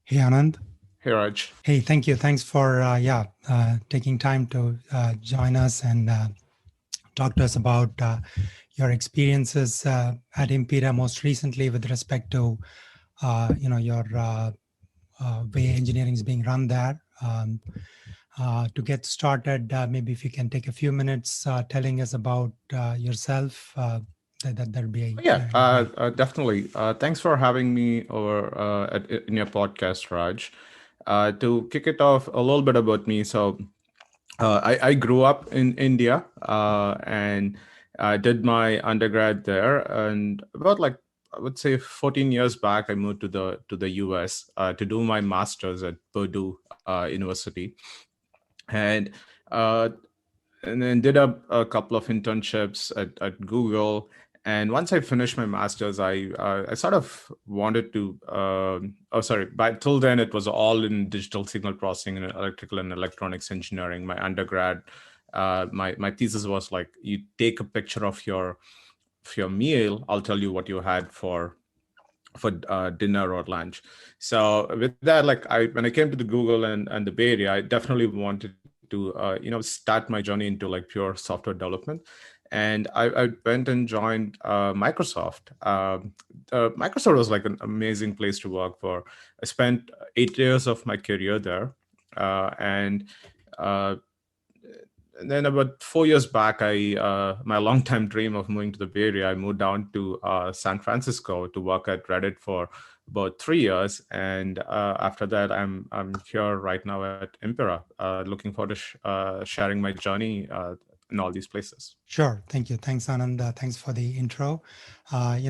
Hey, Anand. Hey, Raj. Hey, thank you. Thanks for taking time to join us and talk to us about your experiences at Impira most recently with respect to your way engineering is being run there. To get started, maybe if you can take a few minutes telling us about yourself, that'd be Yeah, great. definitely. Thanks for having me over in your podcast, Raj. To kick it off, a little bit about me. So, I grew up in India and did my undergrad there. And about like I would say 14 years back, I moved to the US to do my master's at Purdue University, and uh, and then did a couple of internships at Google. And once I finished my master's, I sort of wanted to. Oh, sorry. But till then, it was all in digital signal processing and electrical and electronics engineering. My undergrad, my thesis was like, you take a picture of your meal. I'll tell you what you had for dinner or lunch. So with that, like when I came to the Google and the Bay Area, I definitely wanted to start my journey into like pure software development. And I went and joined Microsoft. Microsoft was like an amazing place to work for. I spent 8 years of my career there, and uh, and then about 4 years back, I my longtime dream of moving to the Bay Area, I moved down to San Francisco to work at Reddit for about 3 years, and after that, I'm here right now at Impira, looking forward to sharing my journey in all these places. Sure. Thank you. Thanks, Anand. Thanks for the intro. I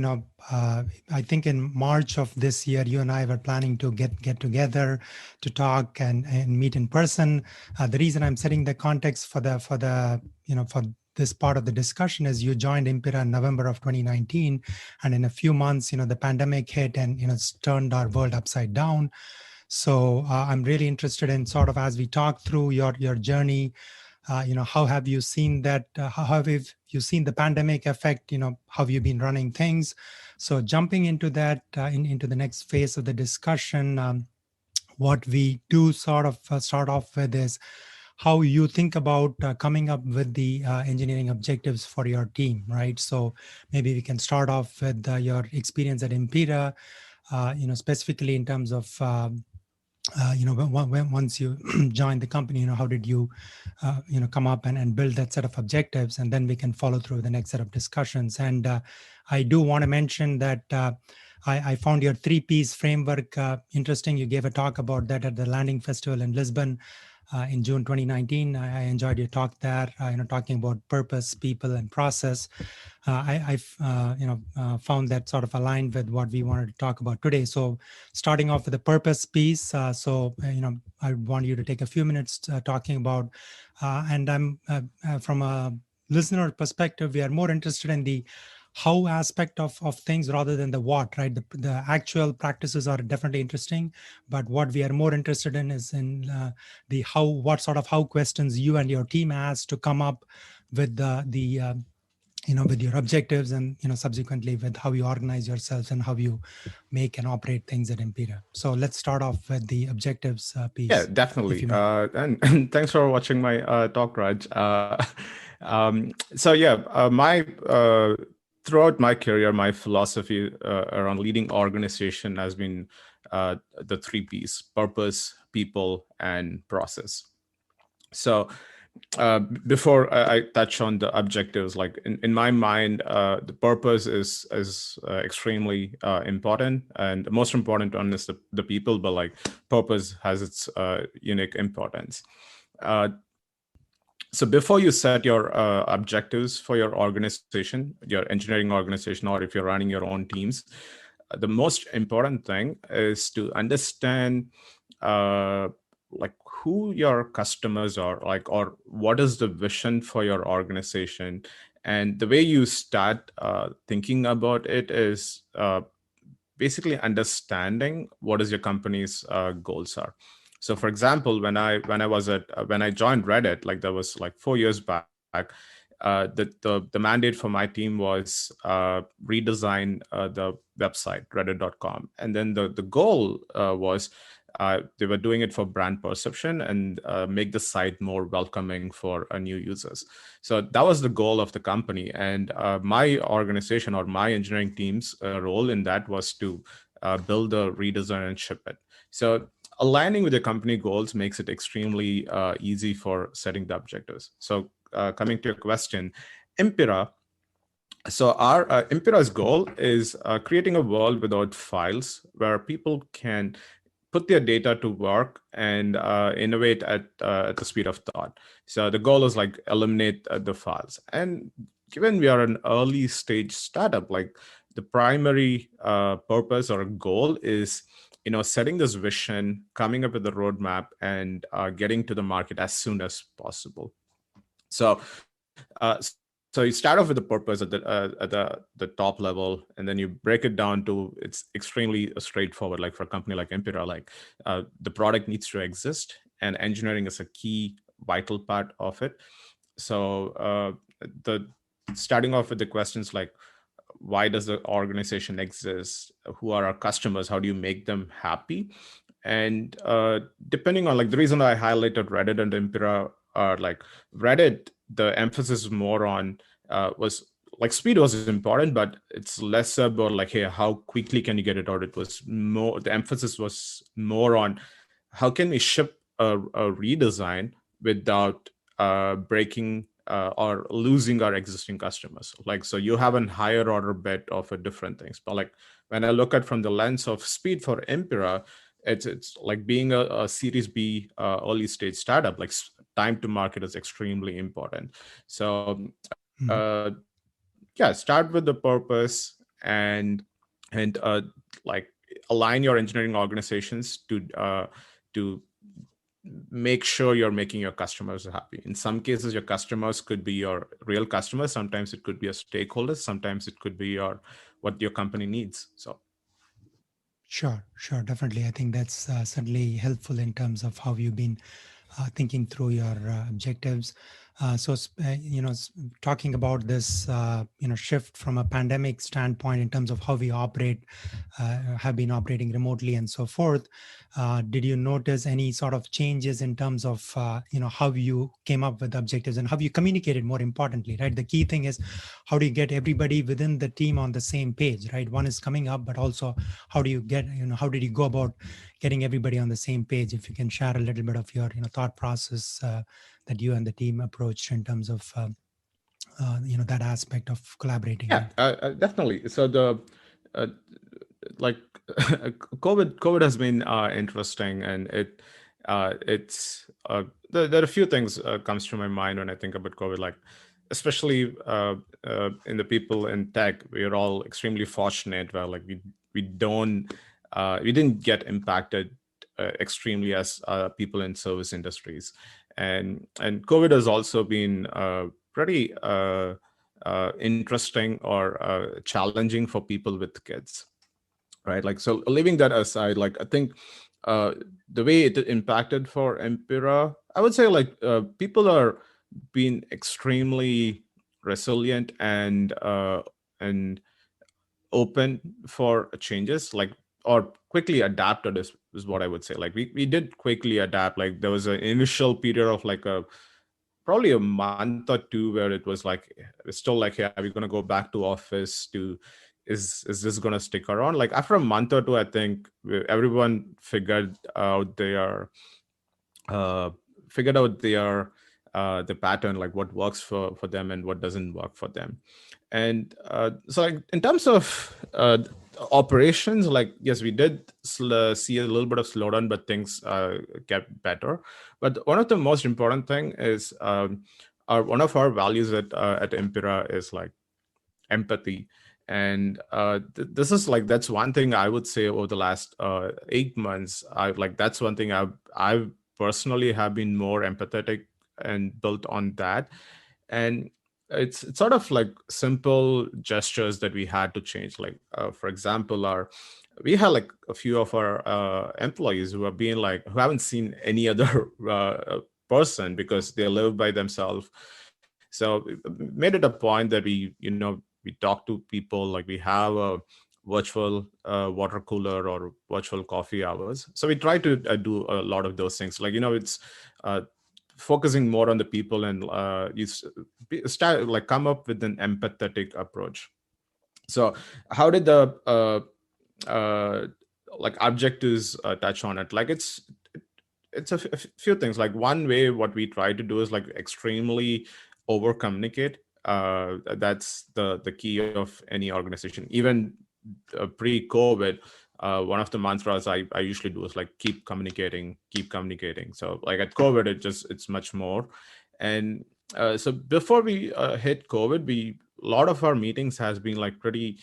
think in March of this year, you and I were planning to get together to talk and meet in person. The reason I'm setting the context for for this part of the discussion is you joined Impira in November of 2019, and in a few months, the pandemic hit and it's turned our world upside down. So I'm really interested in sort of as we talk through your journey. How have you seen that? How have you seen the pandemic affect? How have you been running things? So jumping into that, into the next phase of the discussion, what we do sort of start off with is how you think about coming up with the engineering objectives for your team, right? So maybe we can start off with your experience at Impira, specifically in terms of once you joined the company, how did you come up and build that set of objectives, and then we can follow through the next set of discussions. And I do want to mention that I found your 3Ps framework interesting. You gave a talk about that at the Landing Festival in Lisbon in June 2019. I enjoyed your talk there, talking about purpose, people, and process. I found that sort of aligned with what we wanted to talk about today. So starting off with the purpose piece. I want you to take a few minutes talking about, and I'm from a listener perspective, we are more interested in the how aspect of things rather than the what, right? The actual practices are definitely interesting, but what we are more interested in is in the how, what sort of how questions you and your team ask to come up with with your objectives, and subsequently with how you organize yourselves and how you make and operate things at Impira. So let's start off with the objectives Yeah, piece, if definitely. you may. And thanks for watching my talk, Raj. So yeah, my throughout my career, my philosophy around leading organization has been the 3Ps: purpose, people, and process. So before I touch on the objectives, like in my mind, the purpose is extremely important, and the most important one is the people, but like purpose has its unique importance. Uh, so before you set your objectives for your organization, your engineering organization, or if you're running your own teams, the most important thing is to understand uh, like who your customers are, like, or what is the vision for your organization. And the way you start thinking about it is basically understanding what is your company's goals are. So for example, when I joined Reddit, like that was like 4 years back, the mandate for my team was redesign the website reddit.com, and then the goal was They were doing it for brand perception and make the site more welcoming for new users. So that was the goal of the company. And my organization or my engineering team's role in that was to build the redesign and ship it. So aligning with the company goals makes it extremely easy for setting the objectives. So coming to your question, Impira. So our Impira's goal is creating a world without files where people can put their data to work and innovate at the speed of thought. So the goal is like eliminate the files. And given we are an early stage startup, like the primary purpose or goal is setting this vision, coming up with the roadmap, and getting to the market as soon as possible. So so you start off with the purpose at the top level, and then you break it down to it's extremely straightforward. Like for a company like Impira, like the product needs to exist, and engineering is a key vital part of it. So the starting off with the questions like, why does the organization exist? Who are our customers? How do you make them happy? And depending on like the reason I highlighted Reddit and Impera are like Reddit, the emphasis more on was like speed was important, but it's less about like, hey, how quickly can you get it out? It was more, the emphasis was more on how can we ship a redesign without breaking or losing our existing customers. Like, so you have a higher order bet of different things. But like when I look at from the lens of speed for Impera, it's like being a Series B early stage startup. Like time to market is extremely important. So yeah, start with the purpose and like align your engineering organizations to make sure you're making your customers happy. In some cases, your customers could be your real customers. Sometimes it could be a stakeholder. Sometimes it could be your what your company needs. So Sure, definitely. I think that's certainly helpful in terms of how you've been thinking through your objectives. Talking about this, shift from a pandemic standpoint in terms of how we operate, have been operating remotely and so forth. Did you notice any sort of changes in terms of, how you came up with objectives and how you communicated, more importantly, right? The key thing is how do you get everybody within the team on the same page, right? One is coming up, but also how do you get, how did you go about getting everybody on the same page? If you can share a little bit of your thought process that you and the team approached in terms of that aspect of collaborating. yeah, definitely. So the like COVID has been interesting, and there are a few things comes to my mind when I think about COVID, like especially in the people in tech. We are all extremely fortunate where like we didn't get impacted extremely as people in service industries, and COVID has also been pretty interesting or challenging for people with kids, right? Like, so leaving that aside, like I think uh, the way it impacted for Empira, I would say like people are being extremely resilient and open for changes, like or quickly adapted is what I would say. Like we did quickly adapt. Like there was an initial period of like a probably a month or two where it was like it's still like, yeah, we're gonna go back to office to is this gonna stick around? Like after a month or two, I think everyone uh figured out their the pattern, like what works for them and what doesn't work for them. And so like in terms of operations, like yes, we did see a little bit of slowdown, but things kept better. But one of the most important thing is one of our values at Impera is like empathy. And this is like that's one thing I would say over the last 8 months. I like that's one thing I've personally have been more empathetic and built on that. And it's sort of like simple gestures that we had to change. Like for example, our we had like a few of our employees who are being like who haven't seen any other person because they live by themselves. So we made it a point that we talk to people, like we have a virtual water cooler or virtual coffee hours. So we try to do a lot of those things. Like, it's uh, focusing more on the people, and start like come up with an empathetic approach. So how did the like objectives touch on it? Like it's a few things. Like one way, what we try to do is like extremely over communicate. That's the key of any organization. Even pre-COVID, one of the mantras I usually do is like keep communicating, keep communicating. So like at COVID, it's much more. And so before we hit COVID, a lot of our meetings has been like pretty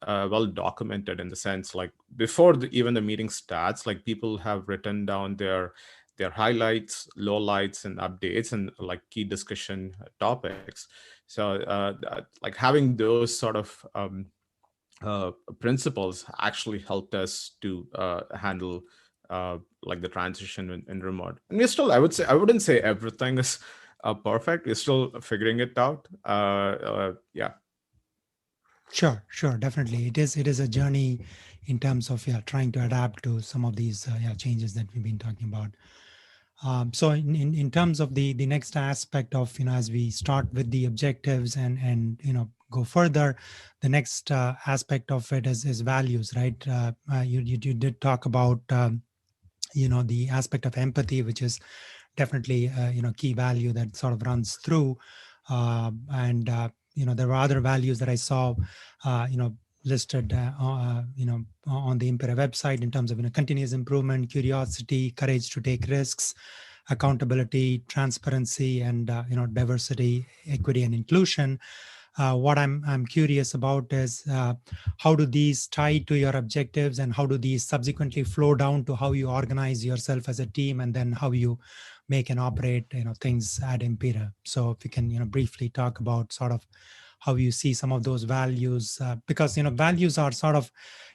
well documented, in the sense like before even the meeting starts, like people have written down their highlights, lowlights, and updates, and like key discussion topics. So like having those sort of principles actually helped us to handle like the transition in remote. And we're still, I wouldn't say everything is perfect. We're still figuring it out. Yeah. Sure, definitely. It is a journey in terms of trying to adapt to some of these changes that we've been talking about. So in terms of the next aspect of, as we start with the objectives and go further, the next aspect of it is values, right? You did talk about the aspect of empathy, which is definitely key value that sort of runs through. And there were other values that I saw listed on the Impira website, in terms of continuous improvement, curiosity, courage to take risks, accountability, transparency, and diversity, equity, and inclusion. What I'm curious about is how do these tie to your objectives, and how do these subsequently flow down to how you organize yourself as a team, and then how you make and operate things at Impira. So if you can briefly talk about sort of how you see some of those values, because values are sort of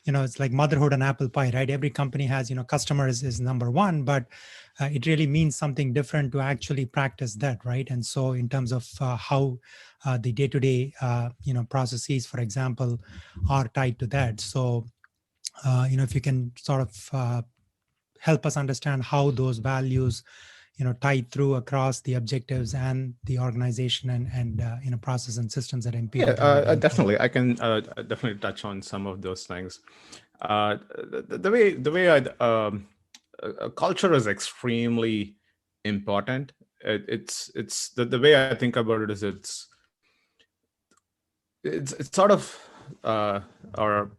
it's like motherhood and apple pie, right? Every company has customer is number one, but it really means something different to actually practice that, right? And so in terms of how the day-to-day processes, for example, are tied to that. So if you can sort of help us understand how those values tie through across the objectives and the organization and process and systems at Yeah, Impira, that would be helpful. definitely. I can definitely touch on some of those things. The way culture is extremely important. It's the way I think about it is it's sort of our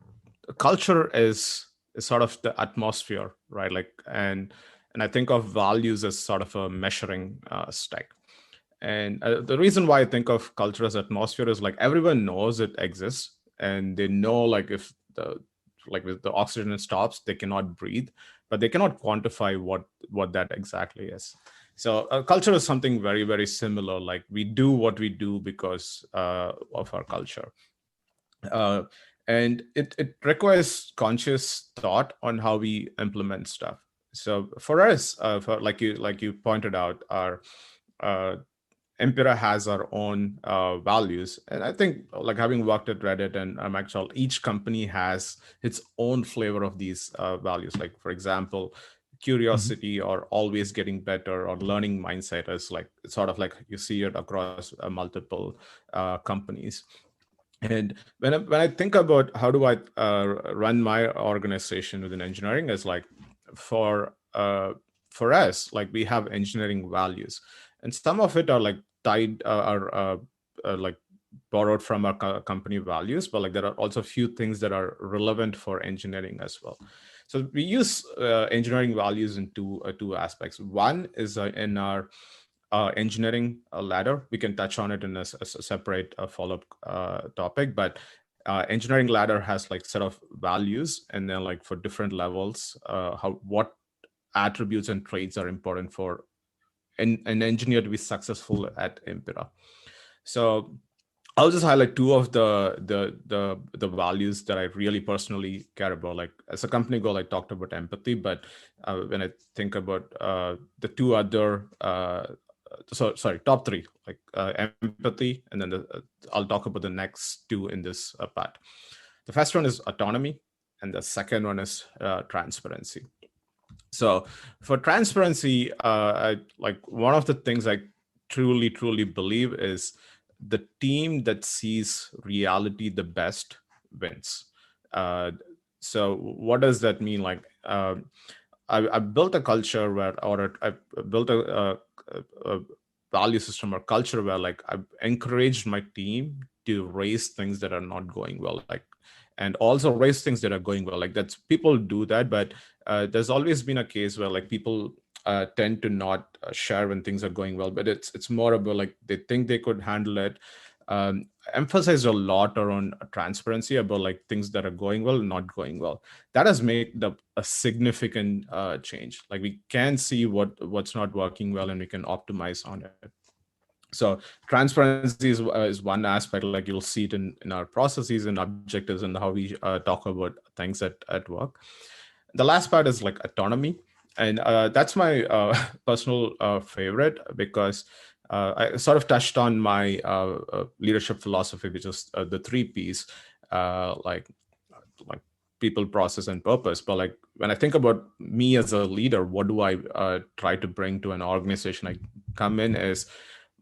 culture is sort of the atmosphere, right? Like, and I think of values as sort of a measuring stick. And the reason why I think of culture as atmosphere is like everyone knows it exists, and they know like if the oxygen stops, they cannot breathe, but they cannot quantify what that exactly is. So culture is something very, very similar. Like we do what we do because of our culture. uh, and it requires conscious thought on how we implement stuff. So for us, for like you pointed out, our uh, Impera has our own values, and I think like having worked at Reddit and Microsoft, each company has its own flavor of these values. Like for example, Mhm. curiosity or always getting better or learning mindset is like it's sort of like you see it across multiple companies. And when I think about how do I run my organization within engineering, is like for uh, for us, like we have engineering values, and some of it are like tied are like borrowed from our company values, but like there are also a few things that are relevant for engineering as well. So we use engineering values in two aspects. One is in our engineering ladder. We can touch on it in a separate follow-up topic, but engineering ladder has like set of values, and then like for different levels, how what attributes and traits are important for an engineer to be successful at Impera. So I'll just highlight two of the values that I really personally care about. Like as a company goal, I talked about empathy, but when I think about the two other, sorry, top three, like empathy, and then I'll talk about the next two in this part. The The first one is autonomy, and the second one is transparency. So for transparency, like one of the things I truly believe is the team that sees reality the best wins. Uh, so what does that mean? Like I built a culture where, or I built a value system or culture where like I've encouraged my team to raise things that are not going well, like, and also raise things that are going well. Like that's people do that, but there's always been a case where like people tend to not share when things are going well, but it's more about like they think they could handle it. Emphasize a lot around transparency about like things that are going well, not going well. That has made a significant change. Like we can see what's not working well, and we can optimize on it. So transparency is one aspect. Like you'll see it in our processes and objectives and how we talk about things at work. The last part is like autonomy, and that's my personal favorite, because I sort of touched on my leadership philosophy, which is the three P's, like people, process, and purpose. But like when I think about me as a leader, what do I try to bring to an organization I come in is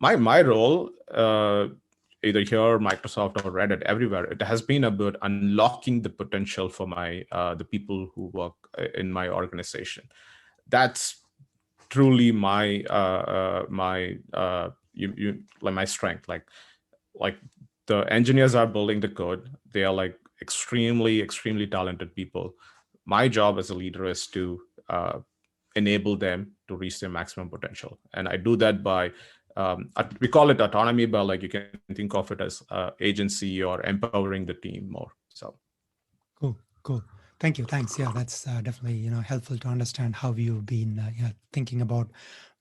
my role, either here, Microsoft, or Reddit, everywhere. It has been about unlocking the potential for the people who work in my organization. That's truly like my strength. Like the engineers are building the code. They are like extremely talented people. My job as a leader is to enable them to reach their maximum potential, and I do that by we call it autonomy, but like you can think of it as agency or empowering the team more. So Cool. Thank you. Thanks. Yeah, that's definitely helpful to understand how you've been thinking about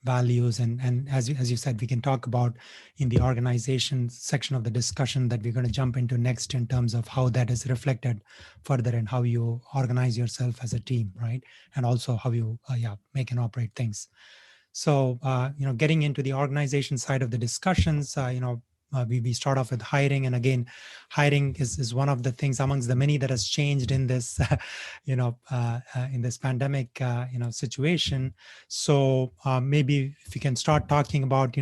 values, and as you said, we can talk about in the organization section of the discussion that we're going to jump into next, in terms of how that is reflected further in how you organize yourself as a team, right? And also how you make and operate things. So getting into the organization side of the discussions, we start off with hiring, and again, hiring is one of the things amongst the many that has changed in this in this pandemic situation. So maybe if you can start talking about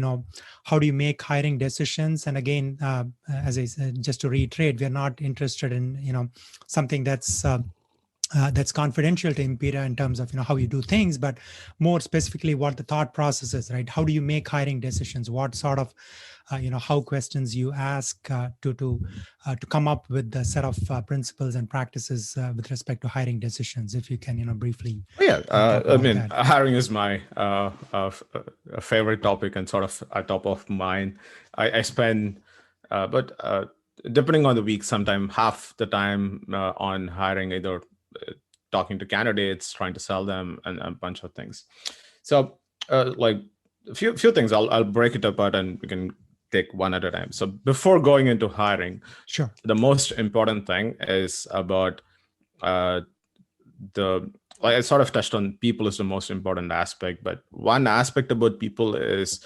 how do you make hiring decisions. And again, as I said, just to reiterate, we're not interested in something that's confidential to Impira in terms of how you do things, but more specifically what the thought process is, right? How do you make hiring decisions? What sort of how questions you ask to come up with the set of principles and practices with respect to hiring decisions? If you can briefly talk I about mean, that. hiring is my favorite topic and sort of top of mind. I spend but depending on the week, sometimes half the time on hiring, either talking to candidates, trying to sell them, and a bunch of things. So like a few things, I'll break it apart and we can take one at a time. So before going into hiring, Sure. the most important thing is about like I sort of touched on, people is the most important aspect, but one aspect about people is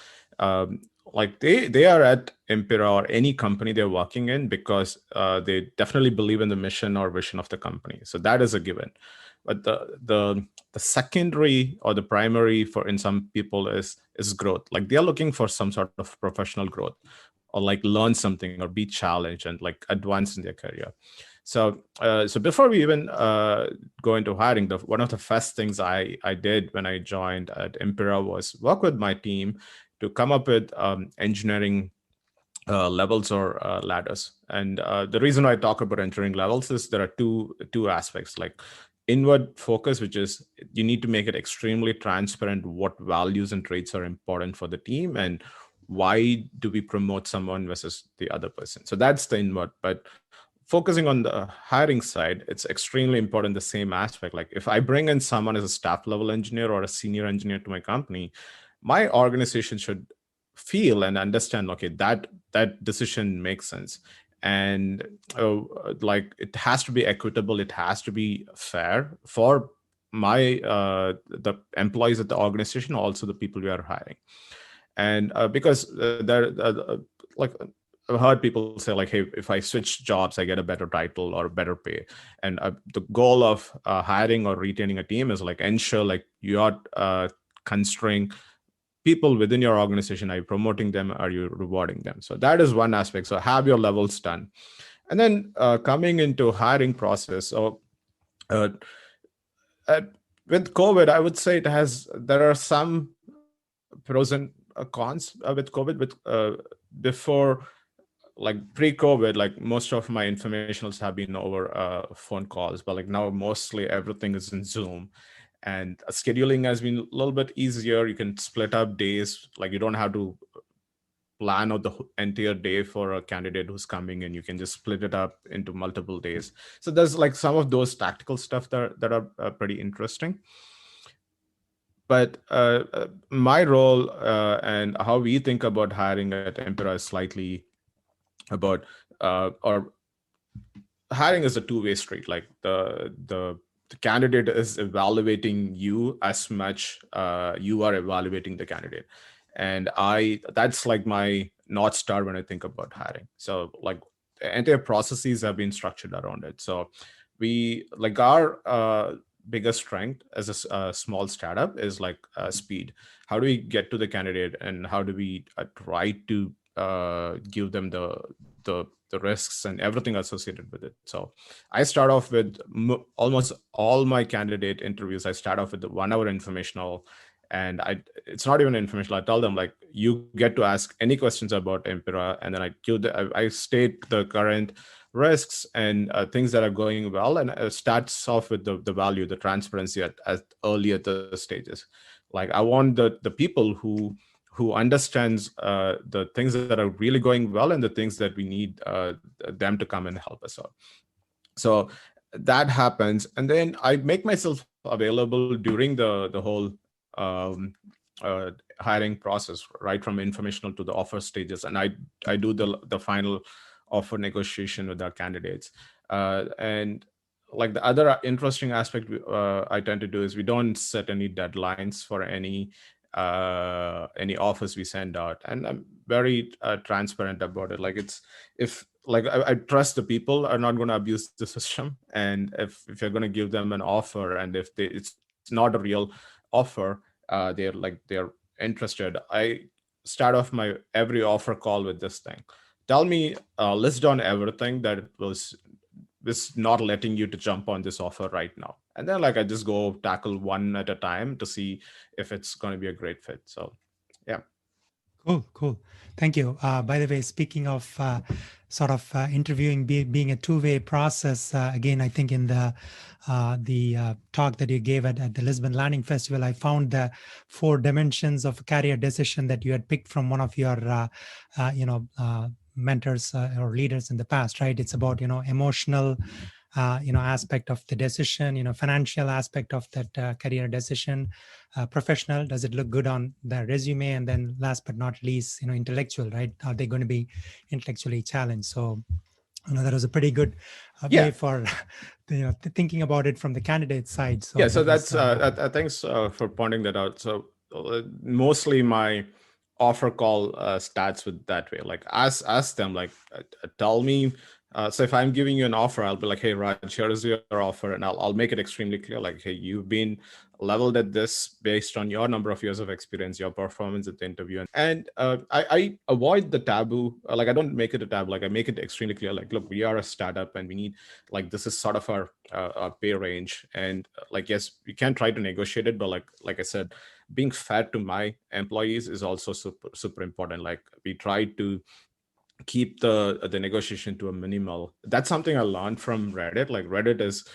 like they are at Impira or any company they're working in because they definitely believe in the mission or vision of the company. So that is a given. But the secondary or the primary for in some people is growth. Like they are looking for some sort of professional growth, or like learn something or be challenged and like advance in their career. So so before we even go into hiring, one of the first things I did when I joined at Impira was work with my team to come up with engineering levels or ladders. And the reason I talk about engineering levels is there are two aspects, like inward focus, which is you need to make it extremely transparent what values and traits are important for the team, and why do we promote someone versus the other person. So that's the inward. But focusing on the hiring side, it's extremely important, the same aspect. Like if I bring in someone as a staff level engineer or a senior engineer to my company, my organization should feel and understand, okay, that decision makes sense. And like it has to be equitable, it has to be fair for my the employees at the organization, also the people we are hiring. And because there like I've heard people say like, hey, if I switch jobs, I get a better title or better pay. And the goal of hiring or retaining a team is like ensure like you are considering people within your organization. Are you promoting them? Are you rewarding them? So that is one aspect. So have your levels done. And then coming into hiring process. So uh, uh, with COVID, I would say there are some pros and cons with COVID. With before, like pre-COVID, like most of my informationals have been over phone calls, but like now mostly everything is in Zoom, and scheduling has been a little bit easier. You can split up days, like you don't have to plan out the entire day for a candidate who's coming, and you can just split it up into multiple days. So there's like some of those tactical stuff that are pretty interesting. But my role and how we think about hiring at Impira is slightly about or hiring is a two-way street. Like the candidate is evaluating you as much you are evaluating the candidate. And that's like my North Star when I think about hiring. So like the entire processes have been structured around it. So we like our biggest strength as a small startup is like speed. How do we get to the candidate, and how do we try to give them the risks and everything associated with it. So I start off with almost all my candidate interviews. I start off with the 1 hour informational, and it's not even informational. I tell them like, you get to ask any questions about Impira, and then I state the current risks and things that are going well, and starts off with the value, the transparency at early at the stages. Like I want the people who understands the things that are really going well and the things that we need them to come and help us out. So that happens, and then I make myself available during the whole um, hiring process, right from informational to the offer stages, and I do the final offer negotiation with our candidates. And like the other interesting aspect I tend to do is we don't set any deadlines for any offers we send out, and I'm very transparent about it. Like it's if like I trust the people are not going to abuse the system, and if you're going to give them an offer, and if it's not a real offer, they're interested. I start off my every offer call with this thing: tell me, list down everything that was not letting you to jump on this offer right now, and then like I just go tackle one at a time to see if it's going to be a great fit. So yeah. Cool, cool. Thank you. By the way, speaking of sort of interviewing being a two-way process, again, I think in the talk that you gave at the Lisbon Landing Festival, I found the 4 dimensions of career decision that you had picked from one of your, mentors or leaders in the past, right? It's about, emotional, aspect of the decision, financial aspect of that career decision, professional, does it look good on the resume, and then last but not least, intellectual, right? Are they going to be intellectually challenged? So that was a pretty good way Yeah. for thinking about it from the candidate side. So Yeah, so that was that's thanks for pointing that out. So mostly my offer call starts with that way. Like ask them like, tell me. So if I'm giving you an offer, I'll be like, hey Raj, here is your offer, and I'll make it extremely clear. Like, hey, you've been leveled at this based on your number of years of experience, your performance at the interview, and I avoid the taboo. Like I don't make it a taboo. Like I make it extremely clear. Like, look, we are a startup, and we need like this is sort of our pay range, and like yes, we can try to negotiate it, but like I said, being fair to my employees is also super important. Like we try to keep the negotiation to a minimal. That's something I learned from Reddit. Like Reddit is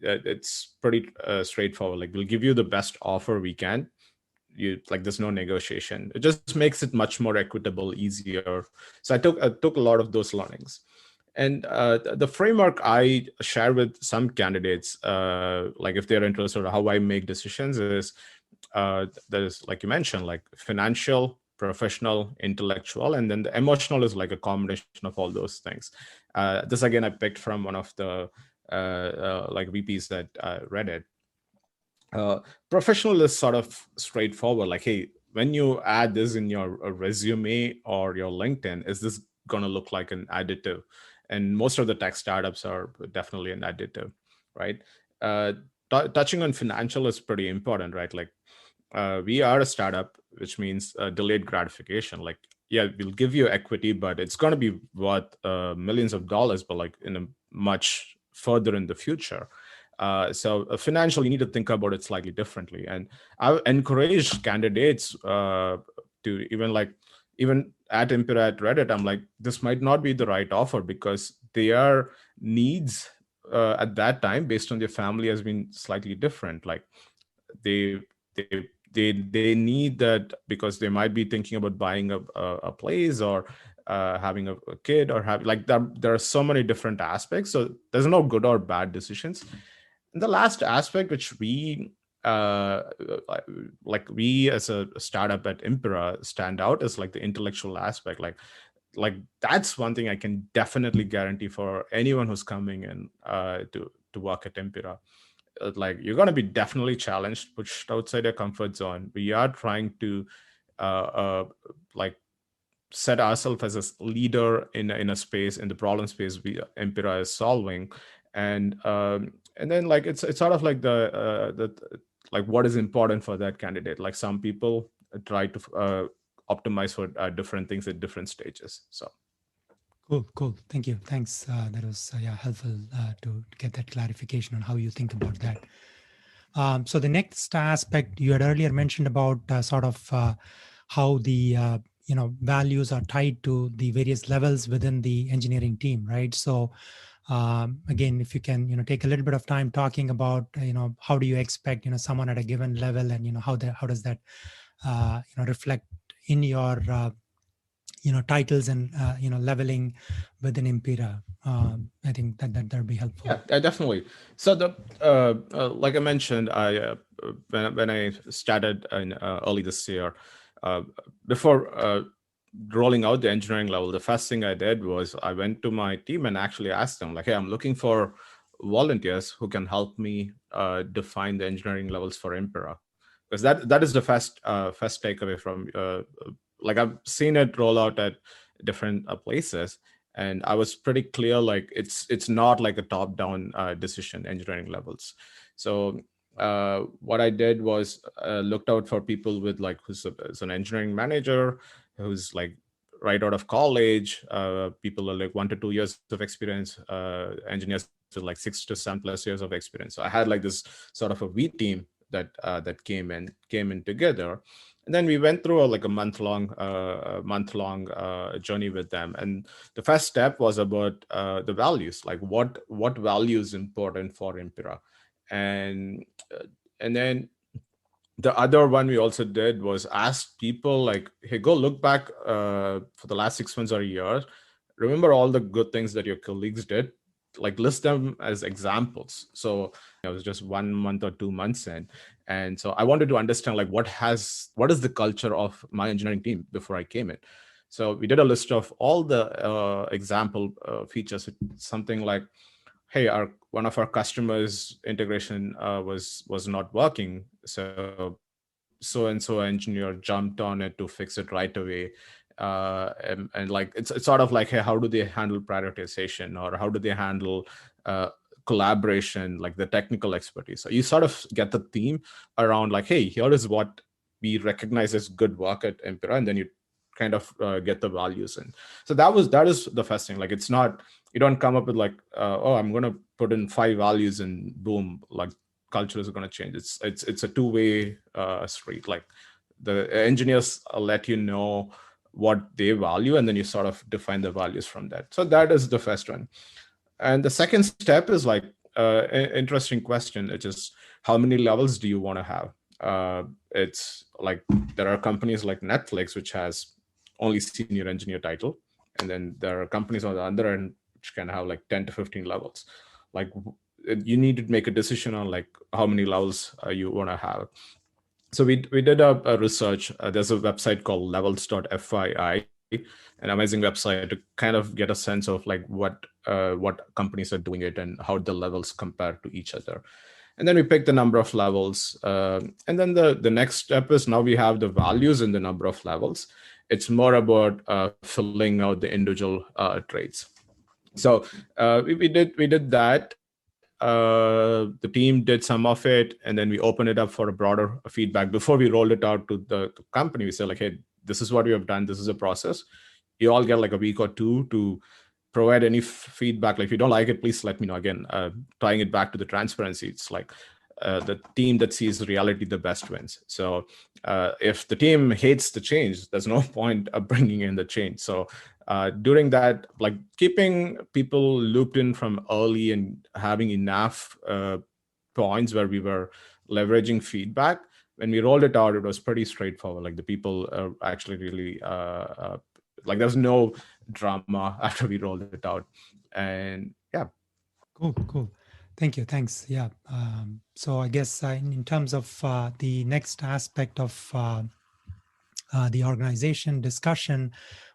it's pretty straightforward. Like we'll give you the best offer we can. You like there's no negotiation. It just makes it much more equitable, easier. So I took a lot of those learnings. And the framework I share with some candidates, like if they're interested in how I make decisions, is there's like you mentioned, like financial, professional, intellectual, and then the emotional is like a combination of all those things. This again I picked from one of the like VPs that read it. Professional is sort of straightforward. Like, hey, when you add this in your resume or your LinkedIn, is this going to look like an additive. And most of the tech startups are definitely an additive, right? uh, Touching on financial is pretty important, right? Like, we are a startup, which means delayed gratification. Like, yeah, we'll give you equity, but it's going to be worth millions of dollars, but like in a much further in the future. So financially, you need to think about it slightly differently. And I encourage candidates to even at Impira, at Reddit, I'm like, this might not be the right offer because their needs at that time, based on their family, has been slightly different. Like, they they need that because they might be thinking about buying a place, or having a kid, or have like that. There are so many different aspects, so there's no good or bad decisions. And the last aspect, which we like we as a startup at Impira stand out, is like the intellectual aspect. Like that's one thing I can definitely guarantee for anyone who's coming in to work at Impira. Like, you're going to be definitely challenged, pushed outside your comfort zone. We are trying to like set ourselves as a leader in a space, in the problem space we Impira is solving. And then, like, it's sort of like the like, what is important for that candidate. Like, some people try to optimize for different things at different stages. So Cool. Thank you. Thanks. That was helpful to get that clarification on how you think about that. So the next aspect you had earlier mentioned about sort of how the values are tied to the various levels within the engineering team, right? So again, if you can take a little bit of time talking about how do you expect someone at a given level, and how does that reflect in your titles and leveling within Impira. I think that'd be helpful. yeah, definitely. So the like I mentioned, I when I started in early this year, uh, before rolling out the engineering level, the first thing I did was I went to my team and actually asked them, like, hey, I'm looking for volunteers who can help me define the engineering levels for Impera, because that is the first takeaway from like, I've seen it roll out at different places, and I was pretty clear, like, it's not like a top down decision, engineering levels. So what I did was looked out for people with, like, who's an engineering manager, who's like right out of college, people are like 1 to 2 years of experience, engineers with like 6 to 7+ years of experience. So I had like this sort of a V team that came in together. And then we went through like a month long journey with them. And the first step was about the values, like what value is important for Impira. And and then the other one we also did was ask people, like, hey, go look back for the last 6 months or a year. Remember all the good things that your colleagues did, like list them as examples. So I was just 1 month or 2 months in, and so I wanted to understand, like, what is the culture of my engineering team before I came in. So we did a list of all the example features. Something like, hey, one of our customers integration was not working, so and so engineer jumped on it to fix it right away. And like, it's sort of like, hey, how do they handle prioritization, or how do they handle collaboration, like the technical expertise. So you sort of get the theme around, like, hey, here is what we recognize as good work at Impera, and then you kind of get the values in. So that is the first thing. Like, it's not, you don't come up with like, oh, I'm going to put in 5 values and boom, like, culture is going to change. It's a two-way street. Like, the engineers let you know what they value, and then you sort of define the values from that. So that is the first one. And the second step is like an interesting question, which is, how many levels do you want to have? It's like, there are companies like Netflix, which has only senior engineer title, and then there are companies on the other end which can have like 10 to 15 levels. Like, you need to make a decision on like how many levels you want to have. So we did a research. There's a website called levels.fyi, an amazing website to kind of get a sense of like what companies are doing it and how the levels compare to each other. And then we pick the number of levels. And then the next step is, now we have the values in the number of levels. It's more about filling out the individual traits. So we did that. The team did some of it, and then we opened it up for a broader feedback. Before we rolled it out to the company, we said like, hey, this is what we have done, this is a process. You all get like a week or two to provide any feedback. Like if you don't like it, please let me know. Again, tying it back to the transparency, it's like the team that sees reality the best wins. So if the team hates the change, there's no point of bringing in the change. So during that, like keeping people looped in from early and having enough points where we were leveraging feedback. When we rolled it out, it was pretty straightforward. Like the people actually really like there was no drama after we rolled it out, and yeah. Cool. Thank you. Thanks. Yeah. So I guess in terms of the next aspect of the organization discussion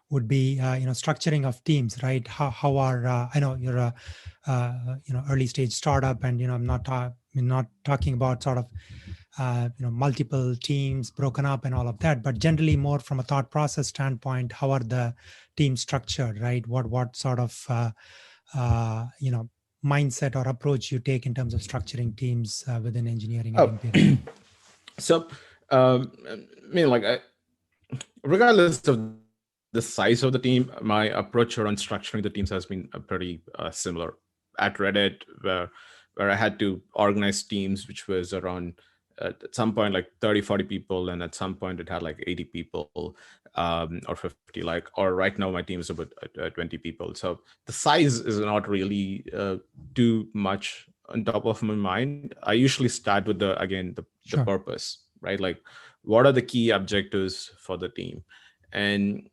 would be structuring of teams, right? How are I know you're a early stage startup, and I'm not talking about sort of multiple teams broken up and all of that, but generally more from a thought process standpoint, how are the teams structured, right? What sort of mindset or approach you take in terms of structuring teams within engineering at Oh, Impira? so I mean, like regardless of the size of the team, my approach around structuring the teams has been pretty similar. At Reddit, where I had to organize teams, which was around at some point like 30, 40 people, and at some point it had like 80 people or 50. Like, or right now my team is about 20 people. So the size is not really too much on top of my mind. I usually start with the Sure. purpose, right? Like, what are the key objectives for the team? And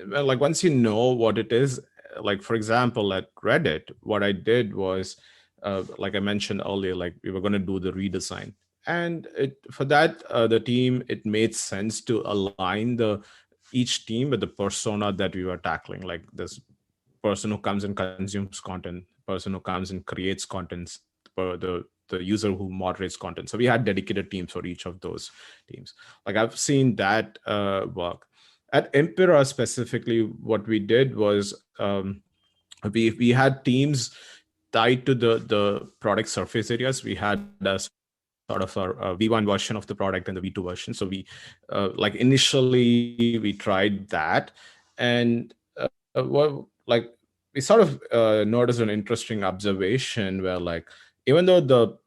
well, like once you know what it is, like for example at Reddit, what I did was like I mentioned earlier, like we were going to do the redesign, and for that the team, it made sense to align the each team with the persona that we were tackling. Like this person who comes and consumes content, person who comes and creates contents, the user who moderates content. So we had dedicated teams for each of those teams. Like I've seen that work. At Impira specifically, what we did was we had teams tied to the product surface areas. We had a sort of a V1 version of the product and the V2 version. So we like initially we tried that, and like we sort of noticed an interesting observation where like even though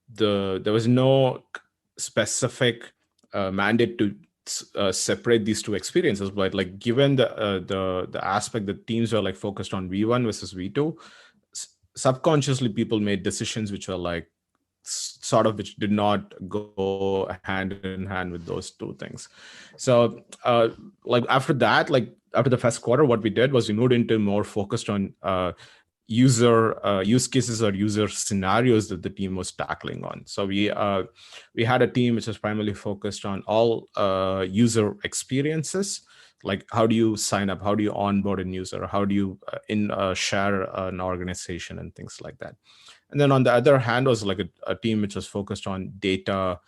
there was no specific mandate to separate these two experiences, but like given the aspect that teams were like focused on V1 versus V2, subconsciously people made decisions which were like sort of which did not go hand in hand with those two things. So like after that, like after the first quarter, what we did was we moved into more focused on user use cases or user scenarios that the team was tackling on. So we had a team which was primarily focused on all user experiences, like how do you sign up, how do you onboard a user, how do you share an organization and things like that. And then on the other hand was like a team which was focused on data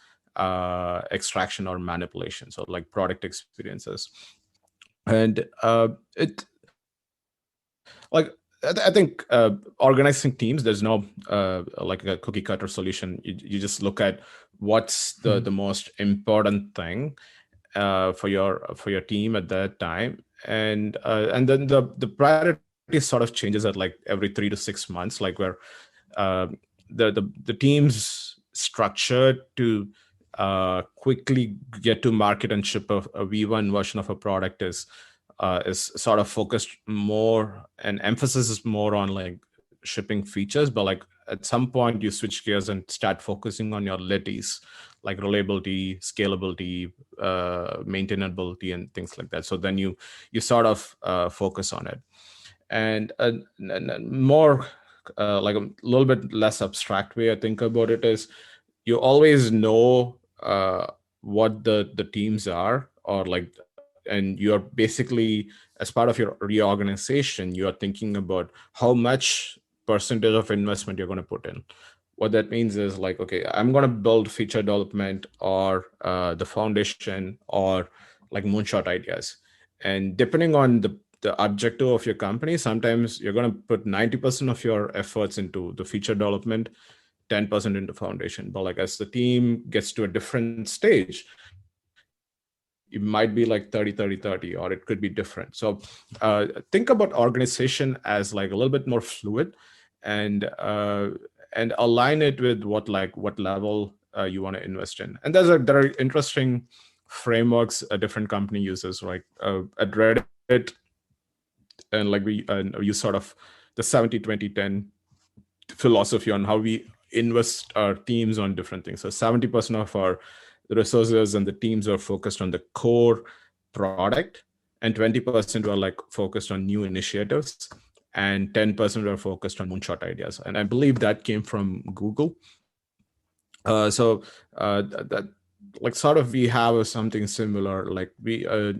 extraction or manipulation, so like product experiences. And like I think organizing teams, there's no like a cookie cutter solution. You just look at what's the most important thing for your team at that time, and then the priority sort of changes at like every 3 to 6 months, like where uh, the team's structure to quickly get to market and ship a V1 version of a product is sort of focused more, and emphasis is more on like shipping features. But like at some point you switch gears and start focusing on your lities, like reliability, scalability, maintainability, and things like that. So then you sort of focus on it. And more like a little bit less abstract way I think about it is you always know what the teams are, or like, and you're basically, as part of your reorganization, you are thinking about how much percentage of investment you're going to put in. What that means is like, okay, I'm going to build feature development or the foundation or like moonshot ideas. And depending on the objective of your company, sometimes you're going to put 90% of your efforts into the feature development, 10% into foundation. But like as the team gets to a different stage, it might be like 30-30-30, or it could be different. So think about organization as like a little bit more fluid, and align it with what level you want to invest in. And there are interesting frameworks a different company uses, like at Reddit, and like we use sort of the 70-20-10 philosophy on how we invest our teams on different things. So 70% of our resources and the teams are focused on the core product, and 20% were like focused on new initiatives, and 10% were focused on moonshot ideas. And I believe that came from Google. That like sort of we have something similar. Like we at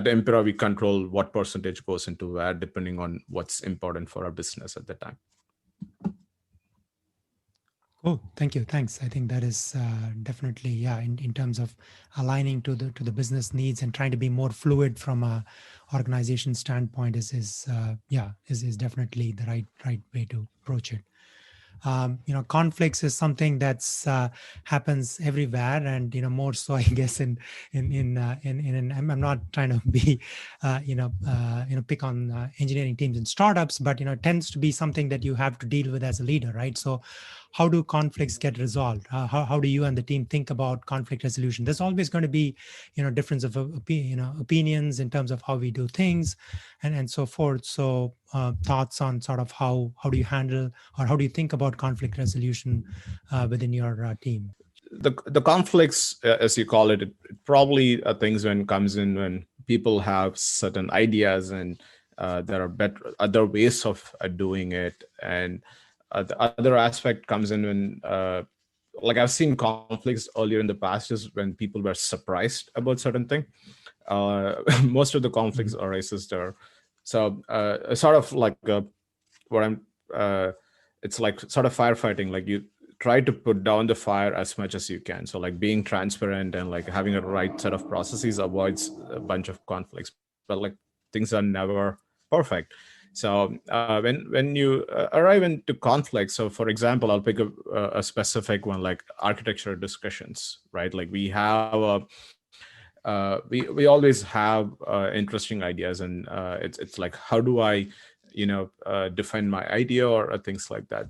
Impira, we control what percentage goes into where, depending on what's important for our business at the time. Oh, thank you. Thanks. I think that is definitely, yeah, in terms of aligning to the business needs and trying to be more fluid from a organization standpoint is definitely the right way to approach it. Conflicts is something that's happens everywhere, and more so, I guess, I'm not trying to be pick on engineering teams and startups, but it tends to be something that you have to deal with as a leader, right? So how do conflicts get resolved? How do you and the team think about conflict resolution? There's always going to be difference of opinions in terms of how we do things, and so forth. So thoughts on sort of how do you handle, or how do you think about conflict resolution within your team? The conflicts, as you call it probably are things when comes in when people have certain ideas, and there are better other ways of doing it. And the other aspect comes in when like I've seen conflicts earlier in the past is when people were surprised about certain thing. Most of the conflicts arises there. So sort of like what I'm it's like sort of firefighting. Like you try to put down the fire as much as you can. So like being transparent and like having a right set of processes avoids a bunch of conflicts. But like things are never perfect. So when you arrive into conflict, so for example, I'll pick a specific one, like architecture discussions, right? Like we have we always have interesting ideas, and it's like, how do I define my idea, or things like that.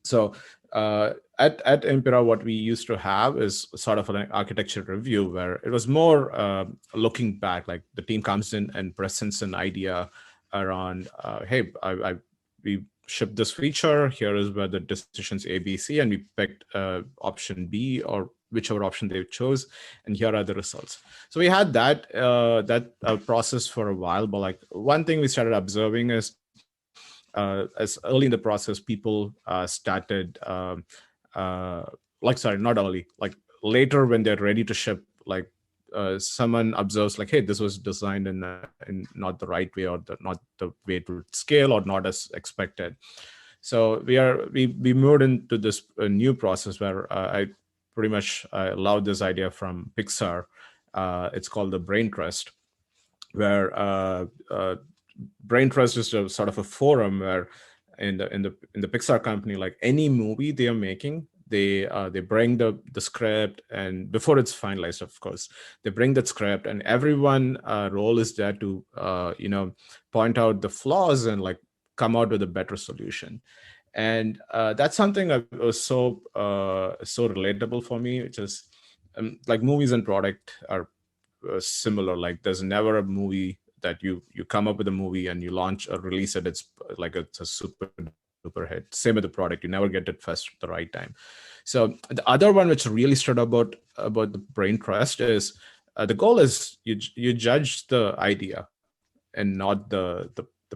So at Impira, what we used to have is sort of an architecture review where it was more looking back. Like the team comes in and presents an idea around, hey, we shipped this feature. Here is where the decisions A, B, C, and we picked option B or whichever option they chose, and here are the results. So we had that process for a while. But like one thing we started observing is, as early in the process, people started like, sorry, not early, like later when they're ready to ship, like someone observes like, hey, this was designed in not the right way, or not the way it would scale, or not as expected. So we moved into this new process where I pretty much allowed this idea from Pixar. It's called the brain trust, where brain trust is a sort of a forum where in the Pixar company, like any movie they are making, they bring the script, and before it's finalized, of course, they bring that script, and everyone role is there to point out the flaws and like come out with a better solution. And that's something that was so relatable for me, which is like movies and product are similar. Like there's never a movie that you come up with a movie and you launch or release it, it's like it's a super duper hit. Same with the product, you never get it first at the right time. So the other one which really stood about the brain trust is the goal is you judge the idea and not the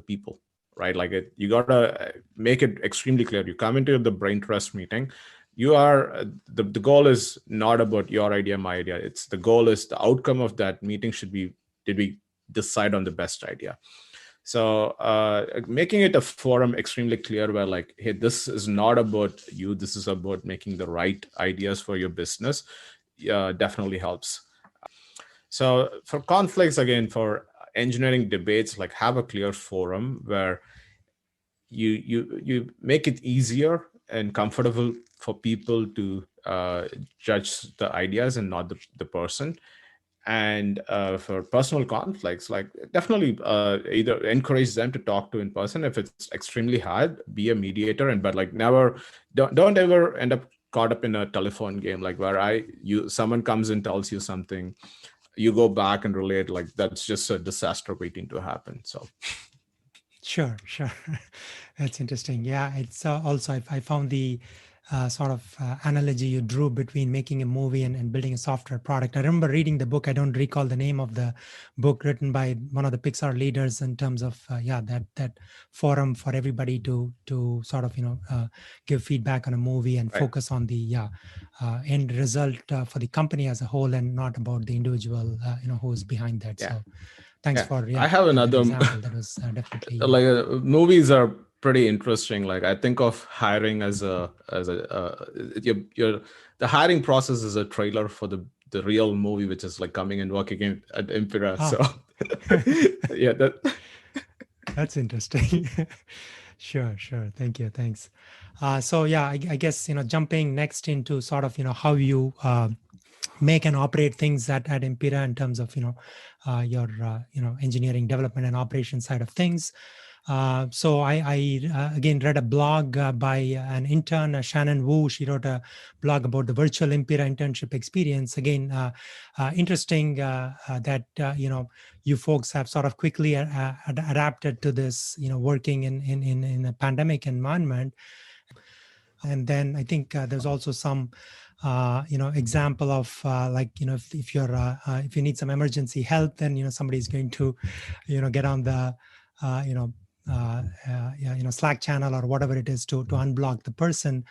people, right? Like you gotta make it extremely clear. You come into the brain trust meeting, you are the goal is not about your idea, my idea. It's the goal is the outcome of that meeting should be, did we decide on the best idea? So making it a forum extremely clear where like, hey, this is not about you, this is about making the right ideas for your business, definitely helps. So for conflicts, again, for engineering debates, like have a clear forum where you make it easier and comfortable for people to judge the ideas and not the person. And for personal conflicts, like definitely either encourage them to talk to in person. If it's extremely hard, be a mediator, and but like never, don't ever end up caught up in a telephone game, like where someone comes and tells you something, you go back and relate, like that's just a disaster waiting to happen. So Sure, sure. That's interesting. Yeah, it's also, I found the sort of analogy you drew between making a movie and building a software product. I remember reading the book. I don't recall the name of the book, written by one of the Pixar leaders, in terms of that forum for everybody to sort of give feedback on a movie and right. focus on the end result for the company as a whole, and not about the individual who's behind that. Yeah. So thanks Yeah, for I have that another example. That was definitely like movies are pretty interesting. Like I think of hiring as a your the hiring process is a trailer for the real movie, which is like coming and working at Impira. So ah yeah, that that's interesting. Sure, sure. Thank you. Thanks. So yeah, I guess jumping next into sort of how you make and operate things at Impira, in terms of your engineering development and operation side of things. So I again read a blog by an intern, Shannon Wu. She wrote a blog about the virtual Impira internship experience. Again, interesting that you folks have sort of quickly adapted to this, working in a pandemic environment. And then I think there's also some example of like if you need some emergency help, then somebody's going to get on the uh, you know Slack channel or whatever it is to unblock the person.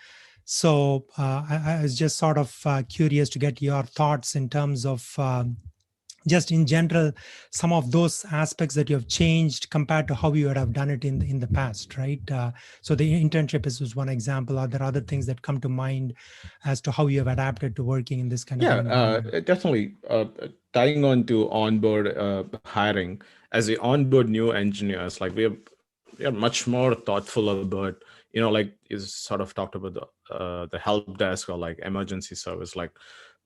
So I was just sort of curious to get your thoughts in terms of just in general, some of those aspects that you have changed compared to how you would have done it in the past, right? So the internship is one example. Are there other things that come to mind as to how you have adapted to working in this kind of yeah, an environment? definitely. Tying on to onboard hiring, as we onboard new engineers, like we are much more thoughtful about, like is sort of talked about the help desk or like emergency service. Like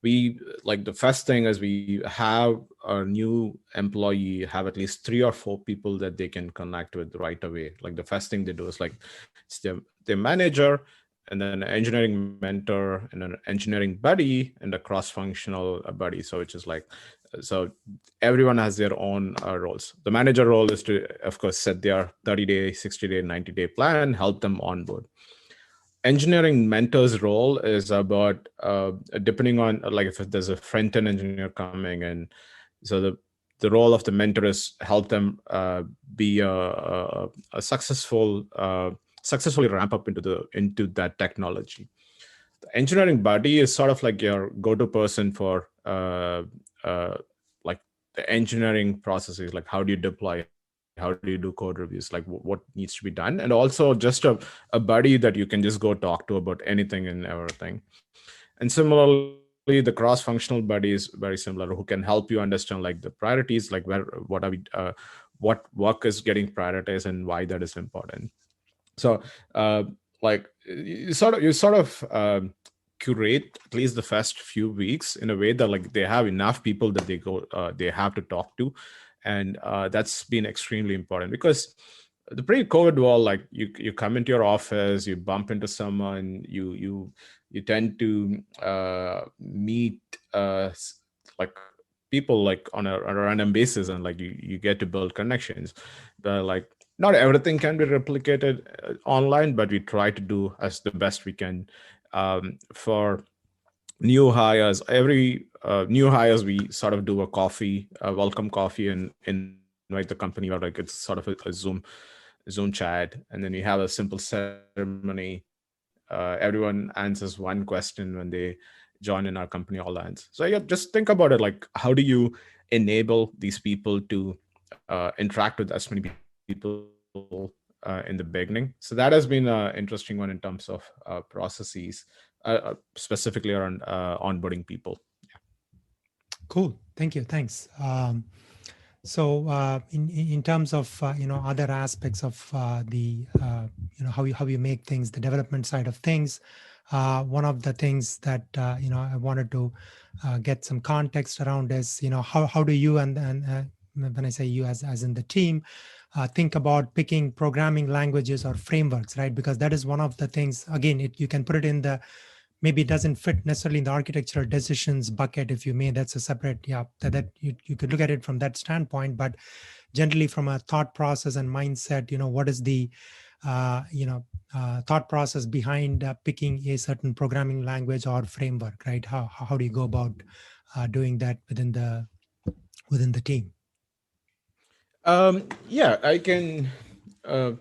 we like the first thing is we have a new employee have at least 3 or 4 people that they can connect with right away. Like the first thing they do is like it's their manager, and then an engineering mentor, and an engineering buddy, and a cross-functional buddy. So which is like, so everyone has their own roles. The manager role is to, of course, set their 30-day, 60-day, 90-day plan, help them onboard. Engineering mentor's role is about depending on like if there's a front-end engineer coming in, so the role of the mentor is help them be a successfully ramp up into that technology. The engineering buddy is sort of like your go-to person for like the engineering processes, like how do you deploy, how do you do code reviews, like what needs to be done, and also just a buddy that you can just go talk to about anything and everything. And similarly, the cross-functional buddy is very similar, who can help you understand like the priorities, like what work is getting prioritized and why that is important. So like you sort of curate at least the first few weeks in a way that like they have enough people that they have to talk to. And that's been extremely important, because the pre-COVID world, like you come into your office, you bump into someone, you tend to meet like people like on a random basis, and like you get to build connections. But like not everything can be replicated online, but we try to do as the best we can. For new hires, every new hires, we sort of do a coffee, a welcome coffee, and invite the company, or like it's sort of a Zoom chat, and then we have a simple ceremony. Everyone answers one question when they join in our company, all ends. So yeah, just think about it, like how do you enable these people to interact with as many people in the beginning. So that has been an interesting one in terms of processes, specifically around onboarding people. Cool. Thank you. Thanks. So in terms of other aspects of the how you make things, the development side of things, one of the things that I wanted to get some context around is how do you and when I say you as in the team think about picking programming languages or frameworks, right? Because that is one of the things. Again, you can put it in the, maybe it doesn't fit necessarily in the architectural decisions bucket, if you may. That's a separate, yeah, that you could look at it from that standpoint. But generally from a thought process and mindset, what is the thought process behind picking a certain programming language or framework, right? How do you go about doing that within the team? Yeah, I can. Uh,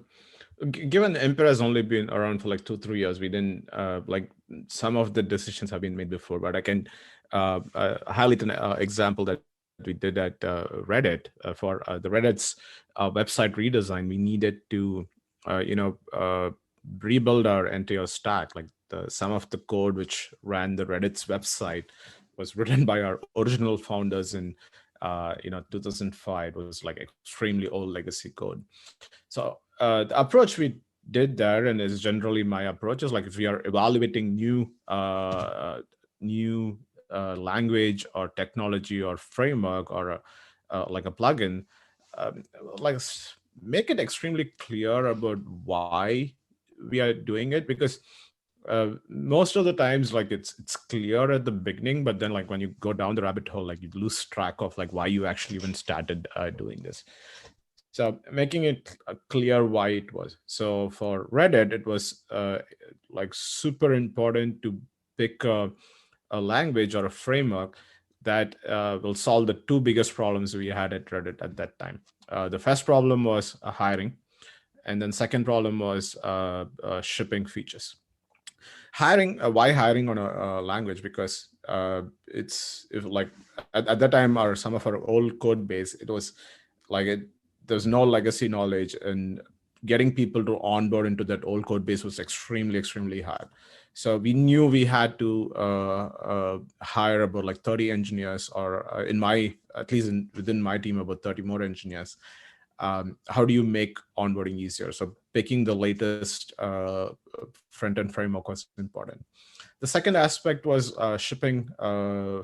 Given Impira has only been around for like 2-3 years, we didn't like some of the decisions have been made before, but I can highlight an example that we did at Reddit for the Reddit's website redesign. We needed to, rebuild our entire stack. Like some of the code which ran the Reddit's website was written by our original founders in 2005. It was like extremely old legacy code. So the approach we did there, and is generally my approach, is like if we are evaluating new language or technology or framework or like a plugin, um, like make it extremely clear about why we are doing it, because most of the times like it's clear at the beginning, but then like when you go down the rabbit hole, like you lose track of like why you actually even started doing this. So making it clear why it was. So for Reddit, it was like super important to pick a language or a framework that will solve the two biggest problems we had at Reddit at that time. The first problem was hiring, and then second problem was shipping features. Hiring, why hiring on a language? Because it's if like at that time, our some of our old code base, it was like there's no legacy knowledge, and getting people to onboard into that old code base was extremely hard. So we knew we had to hire about like 30 engineers, or in my, at least within my team, about 30 more engineers. How do you make onboarding easier? So picking the latest front-end framework was important. The second aspect was shipping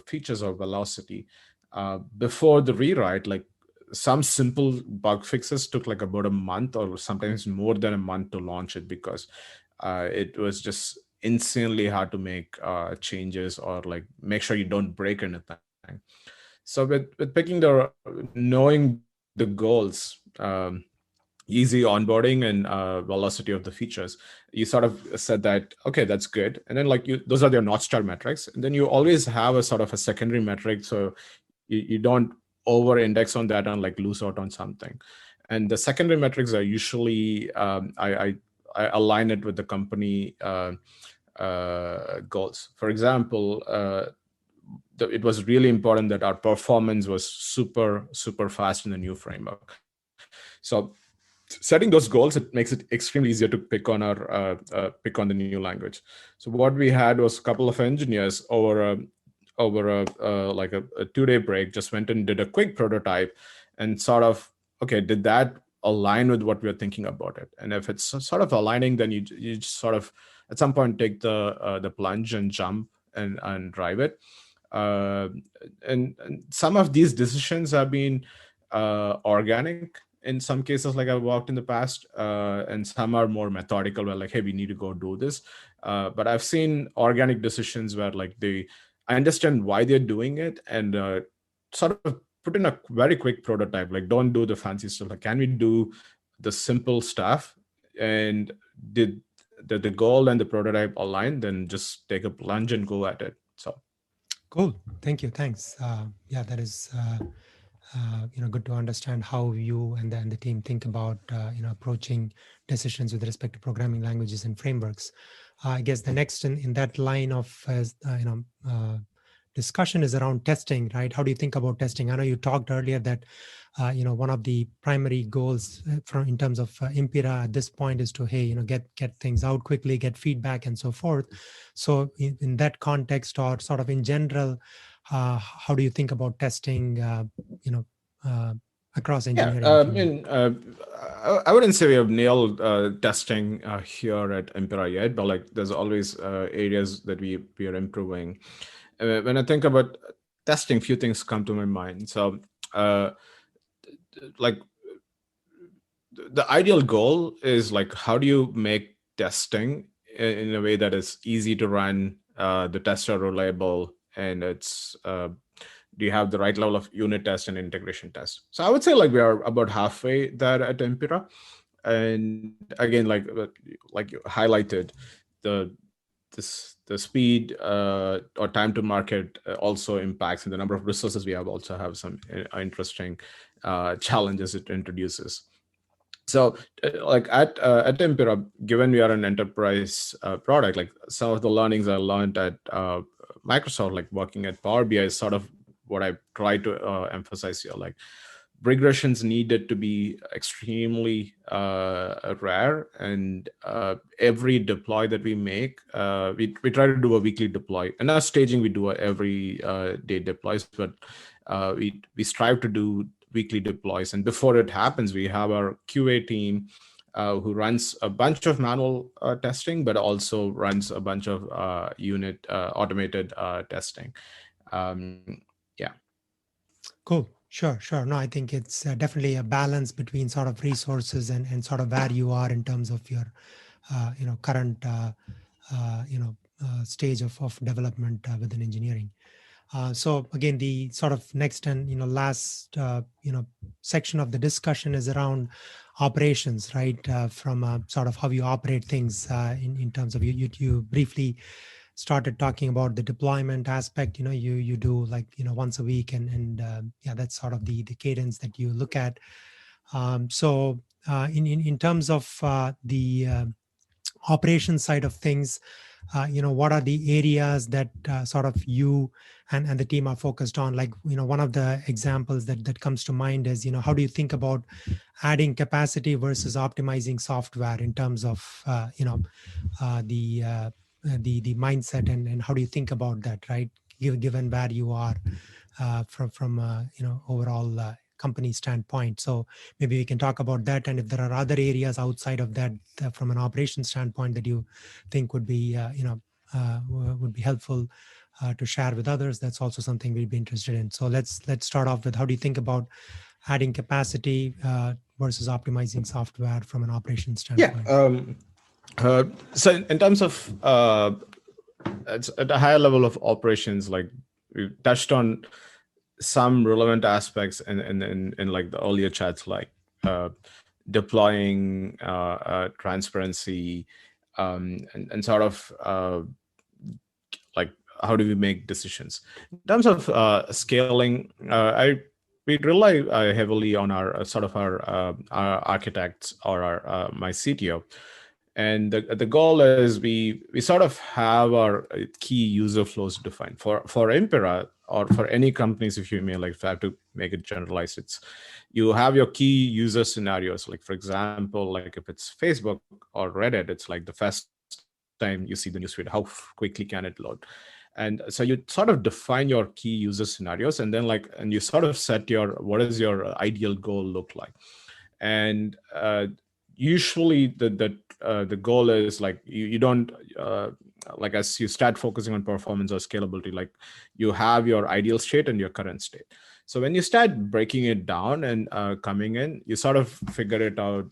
features or velocity. Before the rewrite, like some simple bug fixes took like about a month or sometimes more than a month to launch it, because it was just insanely hard to make changes or like make sure you don't break anything. So with picking knowing the goals, easy onboarding and velocity of the features, you sort of said that, okay, that's good. And then like those are their North Star metrics. And then you always have a sort of a secondary metric, so you don't over index on that and like lose out on something. And the secondary metrics are usually I align it with the company goals. For example, it was really important that our performance was super fast in the new framework. So setting those goals, it makes it extremely easier to pick on the new language. So what we had was a couple of engineers over like a 2-day break just went and did a quick prototype and sort of, okay, did that align with what we are thinking about it? And if it's sort of aligning, then you just sort of at some point take the plunge and jump and drive it. And some of these decisions have been organic in some cases, like I've worked in the past, and some are more methodical, where like, hey, we need to go do this. But I've seen organic decisions where like I understand why they're doing it, and sort of put in a very quick prototype. Like, don't do the fancy stuff. Like, can we do the simple stuff? And did the goal and the prototype align? Then just take a plunge and go at it. So cool. Thank you. Thanks. Yeah, that is good to understand how you and the team think about approaching decisions with respect to programming languages and frameworks. I guess the next in that line of discussion is around testing, right? How do you think about testing? I know you talked earlier that one of the primary goals in terms of Impira at this point is to get things out quickly, get feedback, and so forth. So in that context, or sort of in general, how do you think about testing, across Yeah, engineering team? I wouldn't say we have nailed testing here at Impira yet, but like there's always areas that we are improving. When I think about testing, few things come to my mind. So, uh, like the ideal goal is like how do you make testing in a way that is easy to run, the tests are reliable, and it's do you have the right level of unit test and integration test. So I would say like we are about halfway there at Impira. And again, like you highlighted, the the speed or time to market also impacts, and the number of resources we have also have some interesting challenges it introduces. So like at Impira, given we are an enterprise product, like some of the learnings I learned at Microsoft, like working at Power BI, is sort of what I try to emphasize here. Like regressions needed to be extremely rare, and every deploy that we make, we try to do a weekly deploy. And our staging, we do a every day deploys, but we strive to do weekly deploys. And before it happens, we have our QA team who runs a bunch of manual testing, but also runs a bunch of unit automated testing. Yeah. Cool. Sure, sure. No, I think it's definitely a balance between sort of resources and sort of where you are in terms of your, current, stage of development within engineering. So again, the sort of next and last section of the discussion is around operations, right? From sort of how you operate things in terms of you briefly started talking about the deployment aspect. You do like once a week, and yeah, that's sort of the cadence that you look at. So in terms of the operations side of things, what are the areas that sort of you and the team are focused on? Like one of the examples that comes to mind is how do you think about adding capacity versus optimizing software in terms of the mindset, and how do you think about that, right? Given where you are from overall company standpoint. So maybe we can talk about that, and if there are other areas outside of that from an operation standpoint that you think would be would be helpful to share with others, that's also something we'd be interested in. So let's start off with how do you think about adding capacity versus optimizing software from an operation Yeah. standpoint? So in terms of at a higher level of operations, like we touched on some relevant aspects in like the earlier chats, like deploying, transparency, and sort of like how do we make decisions in terms of scaling. We rely heavily on our sort of our architects or our my CTO. And the goal is we sort of have our key user flows defined for Impira or for any companies. If you may like, if I have to make it generalized, it's you have your key user scenarios. Like for example, like if it's Facebook or Reddit, it's like the first time you see the newsfeed, how quickly can it load? And so you sort of define your key user scenarios, and then like, and you sort of set your, what is your ideal goal look like? And usually the goal is like you don't like as you start focusing on performance or scalability, like you have your ideal state and your current state. So when you start breaking it down and coming in, you sort of figure it out,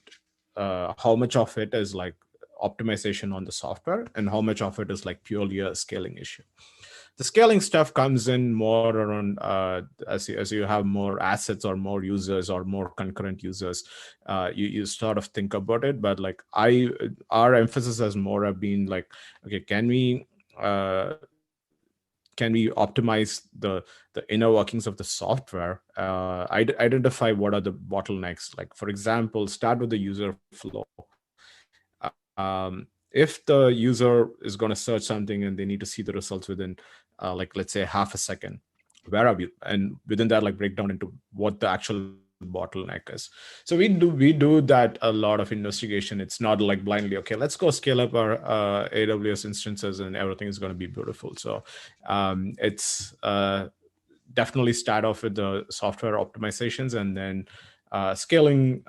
how much of it is like optimization on the software and how much of it is like purely a scaling issue. The scaling stuff comes in more around as you have more assets or more users or more concurrent users, you sort of think about it. But like our emphasis has more have been like, okay, uh, can we optimize the inner workings of the software, identify what are the bottlenecks. Like for example, start with the user flow. If the user is going to search something and they need to see the results within like let's say half a second, where are we? And within that, like break down into what the actual bottleneck is. So we do that a lot of investigation. It's not like blindly, okay, let's go scale up our AWS instances and everything is going to be beautiful. So it's definitely start off with the software optimizations, and then scaling.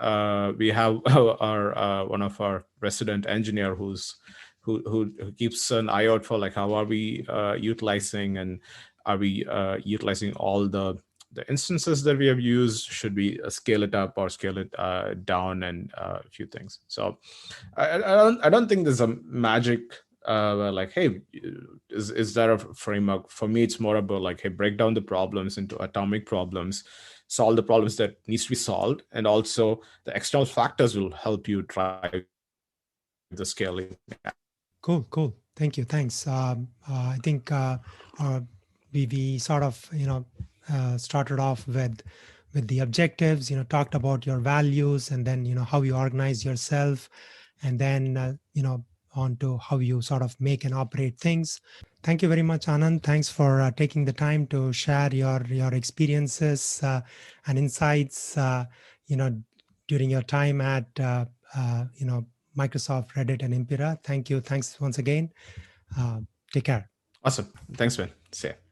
We have our one of our resident engineer who keeps an eye out for like how are we utilizing, and are we utilizing all the instances that we have used? Should we scale it up or scale it down, and a few things. So I don't think there's a magic where like, hey, is there a framework? For me, it's more about like, hey, break down the problems into atomic problems, solve the problems that needs to be solved, and also the external factors will help you drive the scaling aspect. Cool, cool. Thank you. Thanks. I think we sort of started off with the objectives. Talked about your values, and then how you organize yourself, and then on to how you sort of make and operate things. Thank you very much, Anand. Thanks for taking the time to share your experiences and insights. During your time at Microsoft, Reddit, and Impira. Thank you. Thanks once again. Take care. Awesome. Thanks, man. See ya.